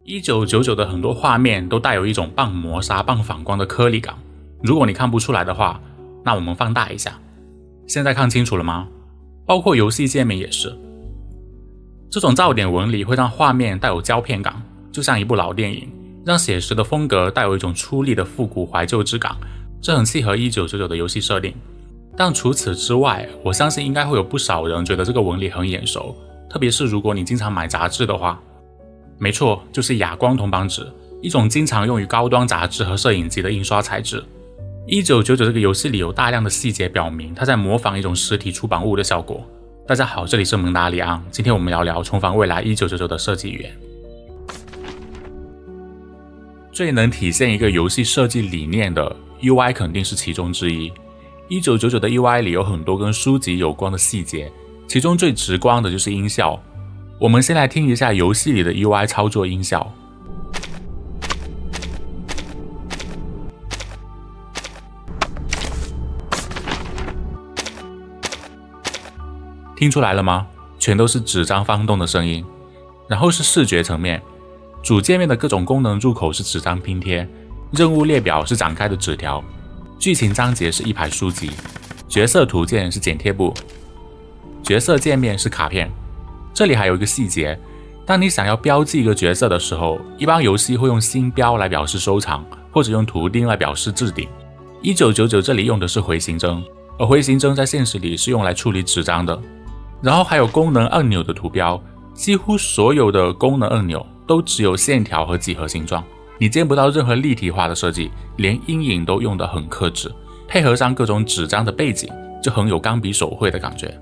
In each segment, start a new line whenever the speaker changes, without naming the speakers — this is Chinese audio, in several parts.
1999的很多画面都带有一种半磨砂半反光的颗粒感，如果你看不出来的话，那我们放大一下。现在看清楚了吗？包括游戏界面也是。这种噪点纹理会让画面带有胶片感，就像一部老电影，让写实的风格带有一种出力的复古怀旧之感，这很契合1999的游戏设定。但除此之外，我相信应该会有不少人觉得这个纹理很眼熟，特别是如果你经常买杂志的话。没错，就是哑光铜版纸，一种经常用于高端杂志和摄影机的印刷材质。1999这个游戏里有大量的细节表明它在模仿一种实体出版物的效果。大家好，这里是蒙达里昂，今天我们聊聊重返未来1999的设计语言。最能体现一个游戏设计理念的 UI 肯定是其中之一。1999的 UI 里有很多跟书籍有关的细节，其中最直观的就是音效。我们先来听一下游戏里的 UI 操作音效。听出来了吗？全都是纸张翻动的声音。然后是视觉层面，主界面的各种功能入口是纸张拼贴，任务列表是展开的纸条，剧情章节是一排书籍，角色图鉴是剪贴簿，角色界面是卡片。这里还有一个细节，当你想要标记一个角色的时候，一般游戏会用星标来表示收藏，或者用图钉来表示置顶。1999这里用的是回形针，而回形针在现实里是用来处理纸张的。然后还有功能按钮的图标，几乎所有的功能按钮都只有线条和几何形状，你见不到任何立体化的设计，连阴影都用得很克制，配合上各种纸张的背景，就很有钢笔手绘的感觉。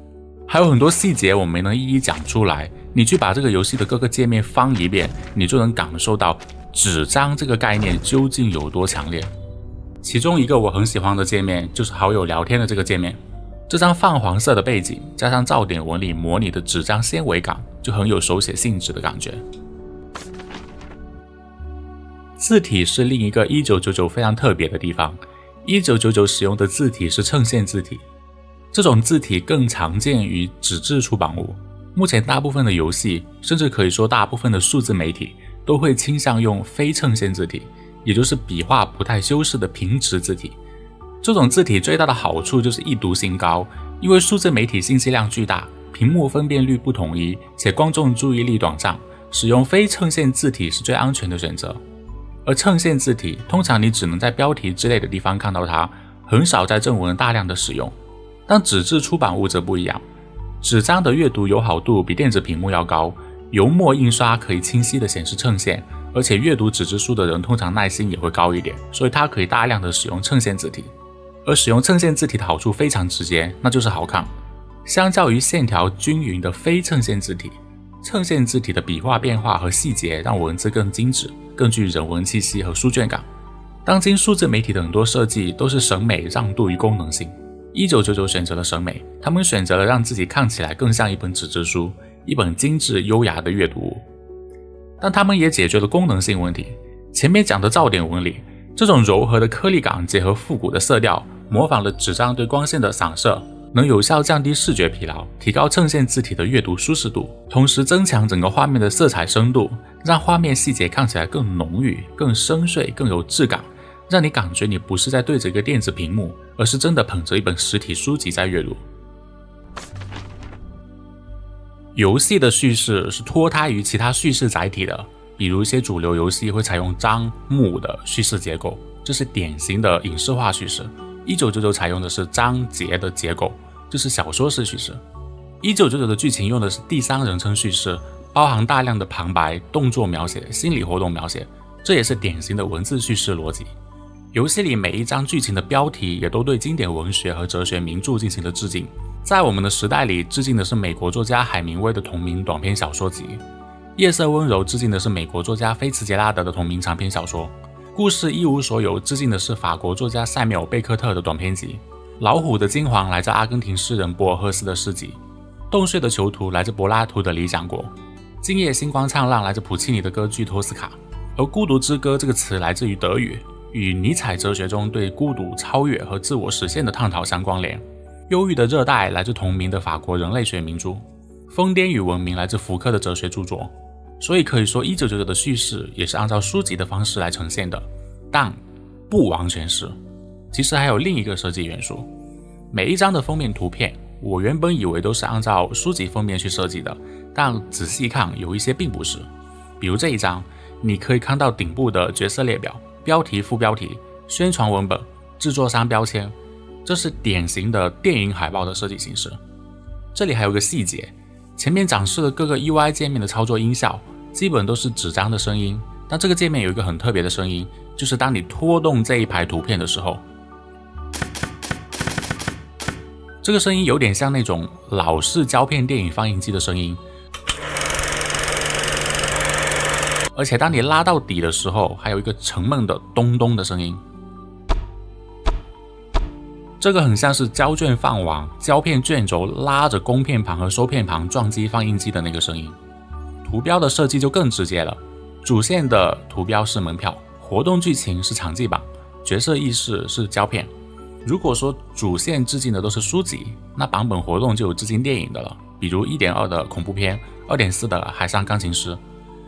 还有很多细节我没能一一讲出来，你去把这个游戏的各个界面翻一遍，你就能感受到纸张这个概念究竟有多强烈。其中一个我很喜欢的界面就是好友聊天的这个界面，这张泛黄色的背景加上噪点纹理模拟的纸张纤维感，就很有手写信纸的感觉。字体是另一个1999非常特别的地方，1999使用的字体是衬线字体，这种字体更常见于纸质出版物。目前大部分的游戏，甚至可以说大部分的数字媒体，都会倾向用非衬线字体，也就是笔画不太修饰的平直字体。这种字体最大的好处就是易读性高，因为数字媒体信息量巨大，屏幕分辨率不统一，且观众注意力短暂，使用非衬线字体是最安全的选择。而衬线字体通常你只能在标题之类的地方看到它，很少在正文大量的使用。但纸质出版物则不一样，纸张的阅读友好度比电子屏幕要高，油墨印刷可以清晰地显示衬线，而且阅读纸质书的人通常耐心也会高一点，所以它可以大量的使用衬线字体。而使用衬线字体的好处非常直接，那就是好看。相较于线条均匀的非衬线字体，衬线字体的笔画变化和细节让文字更精致，更具人文气息和书卷感。当今数字媒体的很多设计都是审美让渡于功能性，1999选择了审美，他们选择了让自己看起来更像一本纸质书，一本精致优雅的阅读物。但他们也解决了功能性问题。前面讲的噪点纹理，这种柔和的颗粒感结合复古的色调，模仿了纸张对光线的散射，能有效降低视觉疲劳，提高衬线字体的阅读舒适度，同时增强整个画面的色彩深度，让画面细节看起来更浓郁、更深邃、更有质感，让你感觉你不是在对着一个电子屏幕，而是真的捧着一本实体书籍在阅读。游戏的叙事是脱胎于其他叙事载体的，比如一些主流游戏会采用章幕的叙事结构，这是典型的影视化叙事。1999采用的是章节的结构，这是小说式叙事。1999的剧情用的是第三人称叙事，包含大量的旁白、动作描写、心理活动描写，这也是典型的文字叙事逻辑。游戏里每一章剧情的标题也都对经典文学和哲学名著进行了致敬。在我们的时代里，致敬的是美国作家海明威的同名短篇小说集，夜色温柔致敬的是美国作家菲茨杰拉德的同名长篇小说，故事一无所有致敬的是法国作家塞缪尔贝克特的短篇集，老虎的金黄来自阿根廷诗人博尔赫斯的诗集，洞穴的囚徒来自柏拉图的理想国，今夜星光灿烂来自普契尼的歌剧托斯卡，而孤独之歌这个词来自于德语，与尼采哲学中对孤独、超越和自我实现的探讨相关联。忧郁的热带来自同名的法国人类学名著，疯癫与文明来自福柯的哲学著作，所以可以说1999的叙事也是按照书籍的方式来呈现的，但不完全是。其实还有另一个设计元素，每一张的封面图片我原本以为都是按照书籍封面去设计的，但仔细看有一些并不是。比如这一张，你可以看到顶部的角色列表、标题、副标题、宣传文本、制作商标签，这是典型的电影海报的设计形式。这里还有个细节，前面展示的各个 UI 界面的操作音效基本都是纸张的声音，但这个界面有一个很特别的声音，就是当你拖动这一排图片的时候，这个声音有点像那种老式胶片电影放映机的声音，而且当你拉到底的时候，还有一个沉闷的咚咚的声音。这个很像是胶卷放完，胶片卷轴拉着供片盘和收片盘撞击放映机的那个声音。图标的设计就更直接了，主线的图标是门票，活动剧情是场记版，角色意识是胶片。如果说主线致敬的都是书籍，那版本活动就有致敬电影的了，比如 1.2 的恐怖片， 2.4 的海上钢琴师。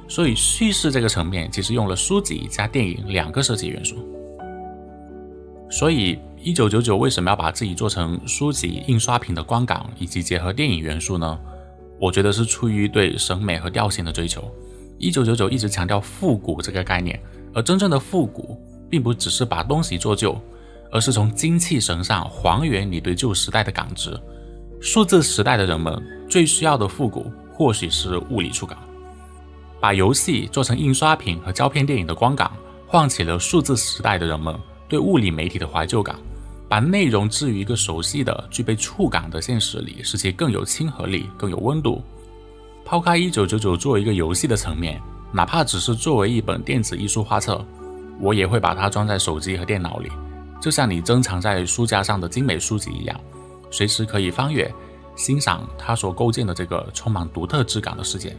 所以叙事这个层面其实用了书籍加电影两个设计元素。所以1999为什么要把自己做成书籍印刷品的观感以及结合电影元素呢？我觉得是出于对审美和调性的追求。1999一直强调复古这个概念，而真正的复古并不只是把东西做旧，而是从精气神上还原你对旧时代的感知。数字时代的人们最需要的复古或许是物理触感。把游戏做成印刷品和胶片电影的观感，唤起了数字时代的人们对物理媒体的怀旧感，把内容置于一个熟悉的具备触感的现实里，使其更有亲和力，更有温度。抛开1999作为一个游戏的层面，哪怕只是作为一本电子艺术画册，我也会把它装在手机和电脑里，就像你珍藏在书架上的精美书籍一样，随时可以翻阅欣赏它所构建的这个充满独特质感的世界。